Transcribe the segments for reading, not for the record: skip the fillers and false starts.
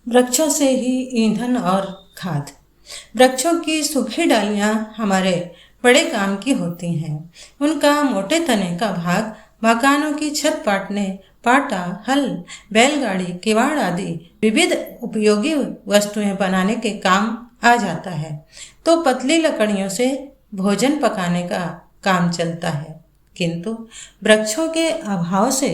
वृक्षों से ही ईंधन और खाद। वृक्षों की सूखी डालियां हमारे बड़े काम की होती हैं। उनका मोटे तने का भाग मकानों की छत पाटने, पाटा, हल, बैलगाड़ी, किवाड़ आदि विविध उपयोगी वस्तुएं बनाने के काम आ जाता है, तो पतली लकड़ियों से भोजन पकाने का काम चलता है। किंतु वृक्षों के अभाव से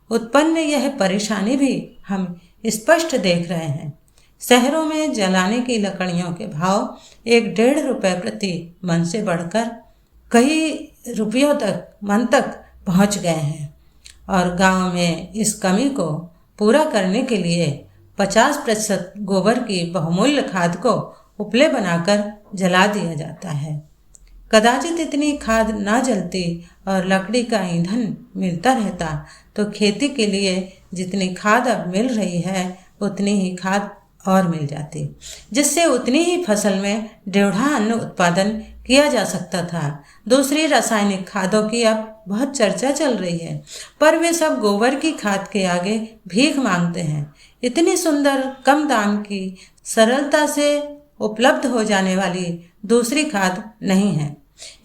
उत्पन्न यह परेशानी भी हम स्पष्ट देख रहे हैं। शहरों में जलाने की लकड़ियों के भाव 1-1.5 रुपए प्रति मन से बढ़कर कई रुपयों तक मन तक पहुंच गए हैं, और गांव में इस कमी को पूरा करने के लिए 50% गोबर की बहुमूल्य खाद को उपले बनाकर जला दिया जाता है। कदाचित इतनी खाद ना जलती और लकड़ी का ईंधन मिलता रहता तो खेती के लिए जितनी खाद अब मिल रही है उतनी ही खाद और मिल जाती, जिससे उतनी ही फसल में 1.5 अन्न उत्पादन किया जा सकता था। दूसरी रासायनिक खादों की अब बहुत चर्चा चल रही है, पर वे सब गोबर की खाद के आगे भीख मांगते हैं। इतनी सुंदर, कम दाम की, सरलता से उपलब्ध हो जाने वाली दूसरी खाद नहीं है।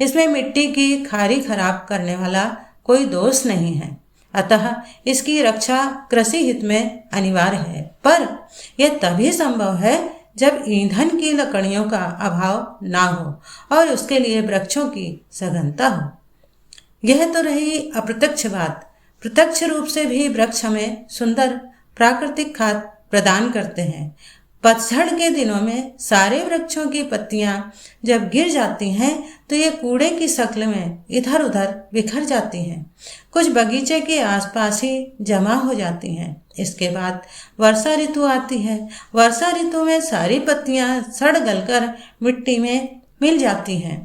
इसमें मिट्टी की खारी खराब करने वाला कोई दोष नहीं है, अतः इसकी रक्षा कृषि हित में अनिवार्य है। पर यह तभी संभव है जब ईंधन की लकड़ियों का अभाव ना हो और उसके लिए वृक्षों की सघनता हो। यह तो रही अप्रत्यक्ष बात। प्रत्यक्ष रूप से भी वृक्ष हमें सुंदर प्राकृतिक खाद प्रदान करते हैं। पतझड़ के दिनों में सारे वृक्षों की पत्तियां जब गिर जाती हैं तो ये कूड़े की शक्ल में इधर उधर बिखर जाती हैं, कुछ बगीचे के आसपास ही जमा हो जाती हैं। इसके बाद वर्षा ऋतु आती है। वर्षा ऋतु में सारी पत्तियां सड़ गलकर मिट्टी में मिल जाती हैं।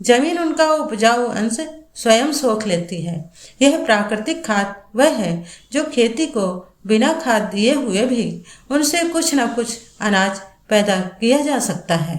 जमीन उनका उपजाऊ अंश स्वयं सोख लेती है। यह प्राकृतिक खाद वह है जो खेती को बिना खाद दिए हुए भी उनसे कुछ न कुछ अनाज पैदा किया जा सकता है।